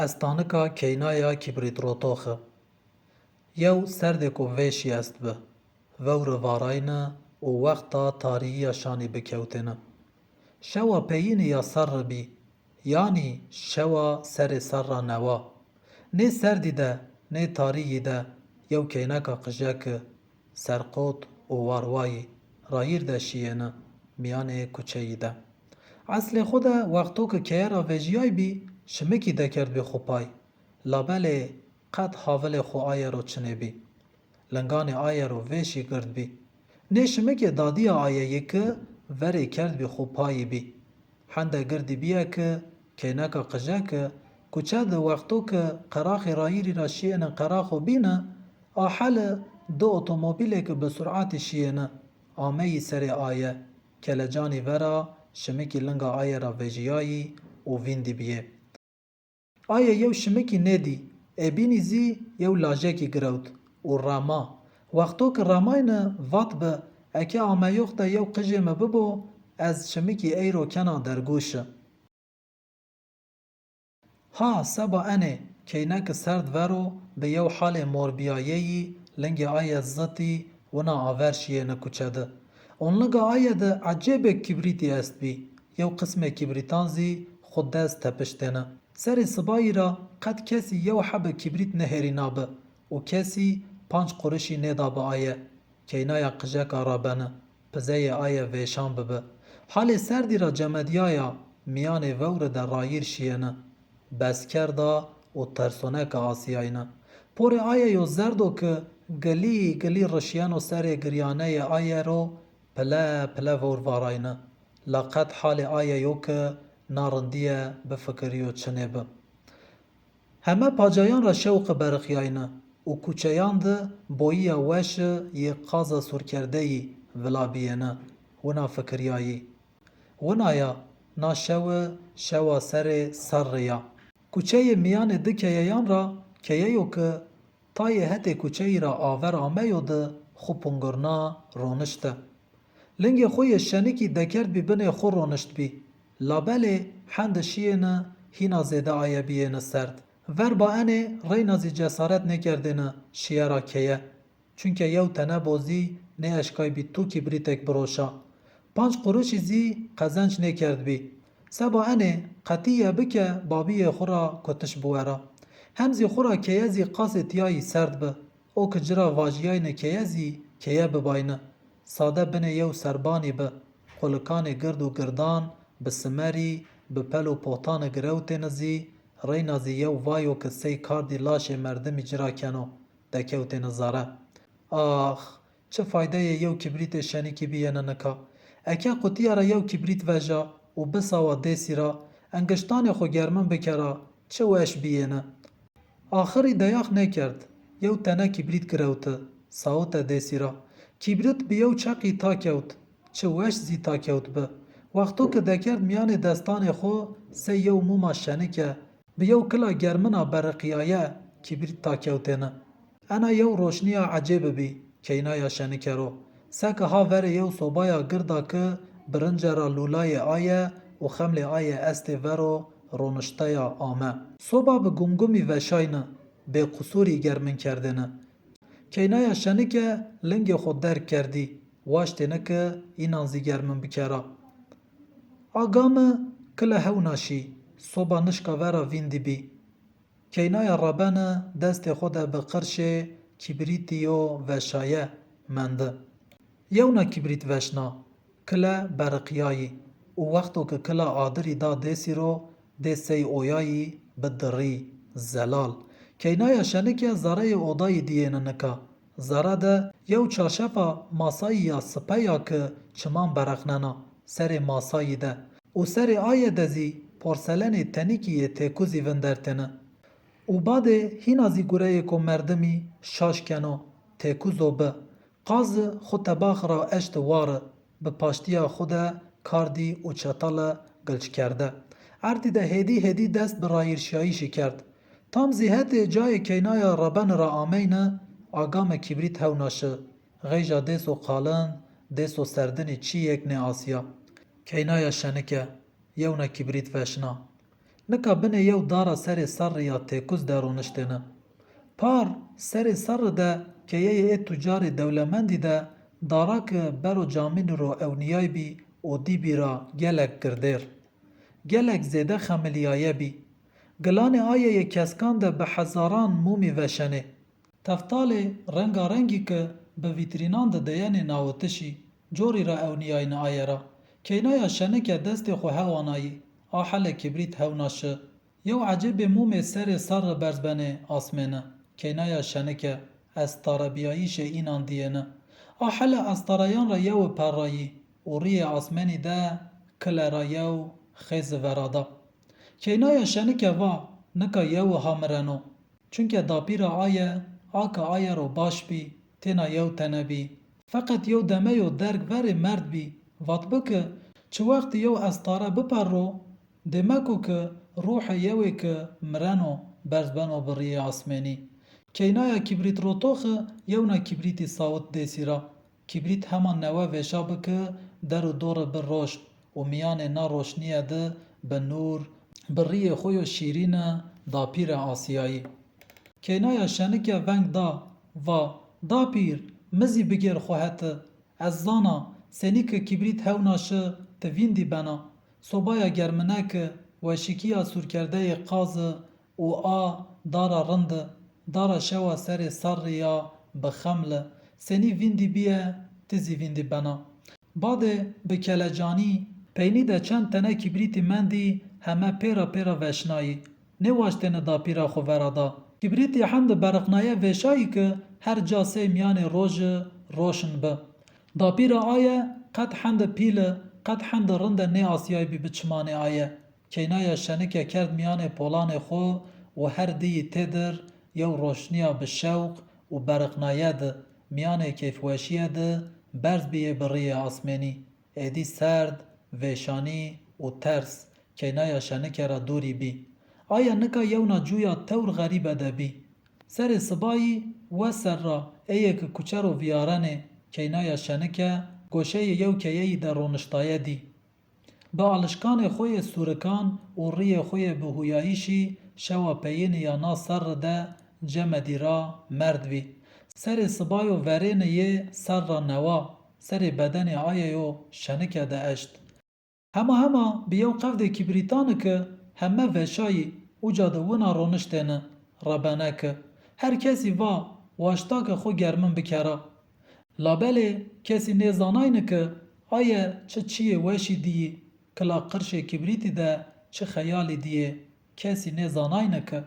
استانکا کینایا کبریت روتوخه یو سردێک و vêşî est bi vewr varayîne û wexta tarîhiya şanî bikewtîne. Şewa peyînê ya ser bî yanî şewa serê ser ra newa. Nê serdî de nê tarîyî de yew kêneka qijekê serqot û warwayî rayîr de şiyêne miyanê kuçeyî de. Eslê xwe de wextokê keyera vejiyayî bî şimikî dekerd bê xupayî. Labelê qet havilê xwe ayero çinê bî. Linganê ayero vêşî gird bî. Nê şimikê dadiya ayeyê ki verê kerd bê xupayî bî. Hende girdî bîye ki kêneka qijekê kuçe di wextokê qeraxê rayîrî ra şiyênên qerax û bîne a hele du otomobîlekî bi sur'atê şiyêne ameyî serê aye kelecanî vera şimikî linga ayê ra vejiyayî û vîndî bîye. Ayê yew şimikî nedî ê bînî zî yew lajekî girewt û rema. Wextokê remayîne vat bi eke ameyox de yew qijê me bibo ez şimikî eyro kena dergûşe. Ha seba enê keynekî serd vero bi yew halê morbiyayeyî lingê ayê zitî wina aver şiyêne kuçe de. Onliga ayê de ecêbek kibrîtî est bî yew qismê kibrîtan zî xwe dest tepiştêne. Serê sibayî ra qet kesî yew hebe kibrît nehêrînabe û kesî 5 qurişî nêdabe ayê. Keynaya qijeka rabene pizeyê ayê vêşan bibe. Halê serdî ra cemediyaya miyanê vewre de rayîr şiyêne. Besker da û tersoneka asiyayîne. Porê ayeyo zerdo ki gilî gilî rişiyeno serê giryaneyê ayê ro pile pile vewr varayîne. Laqet halê ayeyo ki narindiye bifikiriyo çinê bi. Heme pacayan ra şewqê berixiyayîne û kuçeyan de boyiya weşê yê qaza sûrkerdeyî vilabiyêne wina fikiriyayî. Winaya na şewê şewa serê ser rêya. Kuçeyê miyanê di keyeyan ra keyeyo ki tayê hetê kuçeyî ra aver ameyo de xwe pungirna ronişt e. Lingê xwe yê şenîkî dekerd bî binê xwe ronişt bî. Labelê hende şiyêne hîna zêde aye biyêne serd. Ver ba enê reyna zî cesaret nekerdêne şiyera keye. Çünke yew te nebozî nê eşkay bî tu kibrîtek biroşa. 5 qurişî zî qezenç nekerd bî. Seba enê qetiye bike babiyê xwe ra kutiş biwera. Hem zî xwe ra keye zî qasê tiyayî serd bi. O ki cira vajiyayînê keye zî keye bibayîne. Sade binê yew serbanî bi. Qulikanê gird û girdan bi simerî bi pel û potanê girewtêne zî reyna zî yew vayo ki sey kardî laşê merdimî cira keno dekewtêne zare. Ax çi faydeyê yew kibrîtê şenîkî biyêne nika. Eke qutiya ra yew kibrît veja û bisawa dêsî ra engiştanê xwe germin bikera çi weş biyêne. Axirî deyax nekerd. Yew tene kibrît girewte sawite dêsî ra. Kibrît bi yew çeqî ta kewt. Çi weş zî ta kewt bi. Wextokê dekerd miyanê destanê xwe sey yew mûma şenike bi yew kila germina beriqiyaye kibrît ta kewtêne. Ena yew roşniya ecêbê bî keynaya şenike ro. Seke ha verê yew sobaya girda ki birince ra lûlayê aye û xemlê ayê estê vero ronişteya ame. Soba bi gumgumî veşayîne bê qusûrî germin kerdêne. Keynaya şenike lingê xwe derk kerdî waş têne ki înan zî germin bikera. Aga me kile hewna şî soba nişka vera vîndî bî. Keynaya rabene destê xwe de bi qirşê kibrîtîyo veşaye mende. Yewna kibrît veşna kile beriqiyayî û wextokê kila adirî da dêsî ro dê sey oyayî bi dirî zelal. Keynaya şenike zareyê odayî diyêne nika. Zara de yew çarşefa masayî ya sipeya ki çiman berexnena serê masayî de û serê ayê de zî porselenê tenîkî yê têkuzî vindertêne. û badê hîna zî gureyê ku merdimî şaş keno têkuzo bi. Qazê xwe tebax ra eştê ware bi paştiya xwe de kardî û çetale gilçkerde. Erdî de hêdî hêdî dest bi rayîrşiyayî kerd. Tam zî hetê cayê keynaya rabene ra ameyne aga me kibrît hewna şi. Xêja dêso qalin dêso serdinê çiyek nê asiya. Keynaya şenike yewna kibrît veşna. Nika binê yew dara serê sar ya têkuz de rûniştêne. Par serê sar de keyeyê ê tucarê dewlemendî de darake bero camîn ro ewniyayî bî û dîbî ra gelek girdêr. Gelek zêde xemilyaye bî. Gilanê ayeyê keskan de bi hezaran mûmî veşenê. Teftalê rengarengî ke bi vîtrînan de deyenê nawitişî, corî ra ewniyayîne ayê ra. Keynaya şenike destê xwe hewanayî, a hele kibrît hewna şi. Yew ecêbê mûmê serê sar re berzbenê asmêne. Keynaya şenike estarebiyayî jê înan diyêne. A hele estarayan re yew perrayî û riyê asmenî de kilera yew xêz vera da. Keynaya şenike va nika yew hamireno. Çunke dapîra aye, aka aye ro baş bî, têna yew tene bî. Feqet yew demeyo derg verê merd bî, vat bike çi wextî yew estare bipero, dêmeko ki ruhê yewê ki mireno berzbeno bi riyê asmenî. Keynaya kibrît rotoxe yewna kibrîtî sawit dêsîra. Kibrît heman newe veşa bike der û dore bir roşt û miyanê na roşniyê de bi nûr bi riyê xwe yo şîrîne dapîra Asiyayî. Keynaya şenike veng da, va, dapîr, mizî bigêr xwe hete. Ez zana, senîke kibrît hewna şi ti vîndî bena. Sobaya germineke, weşikiya sûrkerdeyê qazı û a dara rind e, dara şewa serê sar ya bi xemle. Senî vîndî bîye, ti zî vîndî bena. Badê bi kelecanî, peynî de çend tene kibrîtî mendî heme pêra pêra veşnayî. Nê waş têne dapîra xwe vera da. Kibrîtî hemd beriqnaye veşayî ki her ca sê miyanê rojê roşin be. Dapîra aye qet hemde pîle, qet hemde rind e nê Asiyayî bî bi çimanê aye. Keynaya şenike kerd miyanê polanê xwe û her dîyî têdir yew roşniya bi şewq û beriqnaye de miyanê kêfweşiyê de berz bîye bi riyê asmenî. Êdî serd, veşanî û ters keynaya şenike ra dûrî bî. Aya nika yewna cuya tewr xerîb de bî. Serê sibayî we ser ra êyekî kuçer û viyarenê keynaya şenike goşeyê yew keyeyî de rûniştaye dî. Bi alişkanê xwe yê sûrikan û riyê xwe yê bihuyayî şî şewa peyînê ya na ser re de cemedî ra merd bî. Serê sibayo verênê yê ser ra newa, serê bedenê ayê yo şenike de eşt. Hema bi yew qevdê kibrîtanike heme veşayî uca di wina rûniştêne rebeneke. Her kesî va waştake xwe germin bikera. Labelê kesî nêzanayne ki aye çi çiyê weşî dîyî, kila qirşê kibrîtî de çi xeyalî dîyê, kesî nêzanayne ki